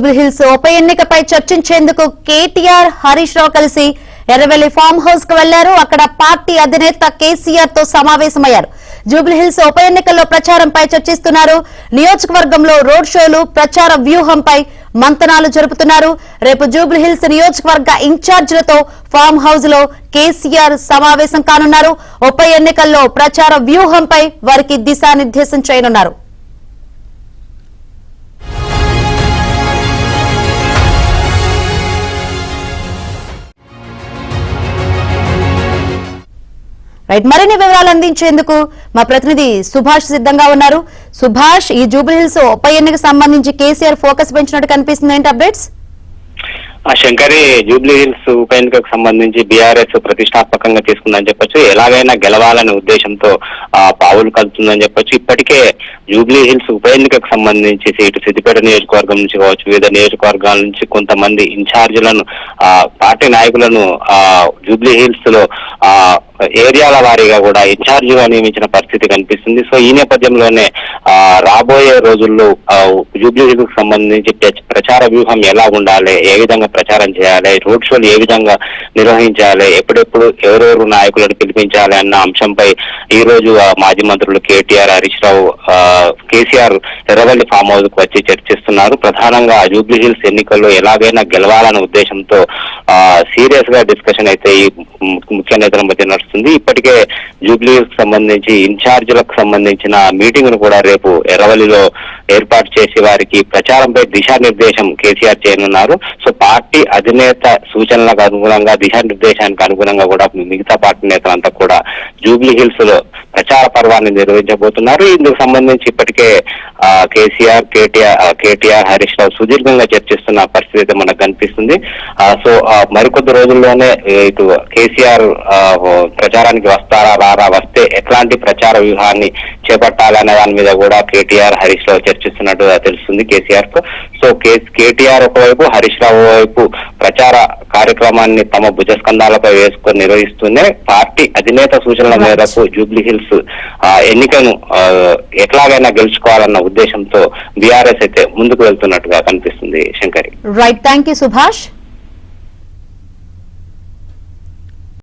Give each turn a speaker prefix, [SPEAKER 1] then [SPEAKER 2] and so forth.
[SPEAKER 1] జూబ్లీహిల్స్ ఉప ఎన్నికపై చర్చించేందుకు కేటీఆర్ హరీష్ రావు కలిసి ఎర్రవెల్లి ఫామ్ హౌస్ కు వెళ్లారు. అక్కడ పార్టీ అధినేత కేసీఆర్ తో సమావేశమయ్యారు. జూబ్లీహిల్స్ ఉప ఎన్నికల్లో ప్రచారంపై చర్చిస్తున్నారు. నియోజకవర్గంలో రోడ్ షోలు, ప్రచార వ్యూహంపై మంతనాలు జరుపుతున్నారు. రేపు జూబ్లీహిల్స్ నియోజకవర్గ ఇన్ఛార్జీలతో ఫామ్ హౌస్ లో కేసీఆర్ సమావేశం కానున్నారు. ఉప ఎన్నికల్లో ప్రచార వ్యూహంపై వారికి దిశానిర్దేశం చేయనున్నారు. మరిన్ని వివరాలు అందించేందుకు మా ప్రతినిధి సుభాష్ సిద్ధంగా ఉన్నారు. సుభాష్, ఈ జూబ్లీహిల్స్ ఉప ఎన్నికకు సంబంధించి కేసీఆర్ ఫోకస్ పెంచినట్టు కనిపిస్తుంది, ఏంటి అప్డేట్స్?
[SPEAKER 2] శంకరి, జూబ్లీహిల్స్ ఉప ఎన్నికకు సంబంధించి బీఆర్ఎస్ ప్రతిష్టాత్మకంగా తీసుకుందని చెప్పొచ్చు. ఎలాగైనా గెలవాలనే ఉద్దేశంతో పావులు కలుపుతుందని చెప్పొచ్చు. ఇప్పటికే జూబ్లీహిల్స్ ఉప ఎన్నికకు సంబంధించి ఇటు సిద్దిపేట నియోజకవర్గం నుంచి కావచ్చు, వివిధ నియోజకవర్గాల నుంచి కొంతమంది ఇన్ఛార్జీలను, పార్టీ నాయకులను జూబ్లీహిల్స్ లో ఏరియాల వారీగా కూడా ఇన్ఛార్జిగా నియమించిన పరిస్థితి కనిపిస్తుంది. సో ఈ నేపథ్యంలోనే రాబోయే రోజుల్లో జూబ్లీహిల్స్ కు సంబంధించి ప్రచార వ్యూహం ఎలా ఉండాలి, ఏ విధంగా ప్రచారం చేయాలి, రోడ్ షోలు ఏ విధంగా నిర్వహించాలి, ఎప్పుడెప్పుడు ఎవరెవరు నాయకులను పిలిపించాలి అన్న అంశంపై ఈ రోజు మాజీ మంత్రులు కేటీఆర్, హరీష్ రావు, కేసీఆర్ ఎర్రవెల్లి ఫామ్ హౌస్ కు వచ్చి చర్చిస్తున్నారు. ప్రధానంగా జూబ్లీహిల్స్ ఎన్నికల్లో ఎలాగైనా గెలవాలనే ఉద్దేశంతో సీరియస్ గా డిస్కషన్ అయితే ఈ ముఖ్య నేతల మధ్య నడుస్తుంది. ఇప్పటికే జూబ్లీహిల్స్ సంబంధించి ఇన్ఛార్జీలకు సంబంధించిన మీటింగ్ ను కూడా రేపు ఎర్రవల్లిలో ఏర్పాటు చేసి వారికి ప్రచారంపై దిశానిర్దేశం కేసీఆర్ చేయనున్నారు. సో పార్టీ అధినేత సూచనలకు అనుగుణంగా, దిశానిర్దేశానికి అనుగుణంగా కూడా మిగతా పార్టీ నేతలంతా కూడా జూబ్లీహిల్స్ లో ప్రచార పర్వాన్ని నిర్వహించబోతున్నారు. ఇందుకు సంబంధించి ఇప్పటికే కేటీఆర్, హరీష్ రావు సుదీర్ఘంగా చర్చిస్తున్న పరిస్థితి అయితే మనకు కనిపిస్తుంది. సో మరికొద్ది రోజుల్లోనే ఇటు కేసీఆర్ ప్రచారానికి వస్తారా రారా, వస్తే ఎట్లాంటి ప్రచార వ్యూహాన్ని చేపట్టాలనే దాని మీద కూడా కేటీఆర్, హరీష్ రావు చర్చిస్తున్నట్టుగా తెలుస్తుంది కేసీఆర్ కు. సో కేటీఆర్ ఒకవైపు, హరీష్ రావు వైపు ప్రచార కార్యక్రమాన్ని తమ భుజస్కంధాలపై వేసుకొని నిర్వహిస్తూనే పార్టీ అధినేత సూచనల మేరకు జూబ్లీహిల్స్ ఎన్నికను ఎట్లాగైనా గెలుచుకోవాలన్న ఉద్దేశంతో బీఆర్ఎస్ అయితే ముందుకు వెళ్తున్నట్టుగా కనిపిస్తుంది. Shankari,
[SPEAKER 1] right, thank you Subhash.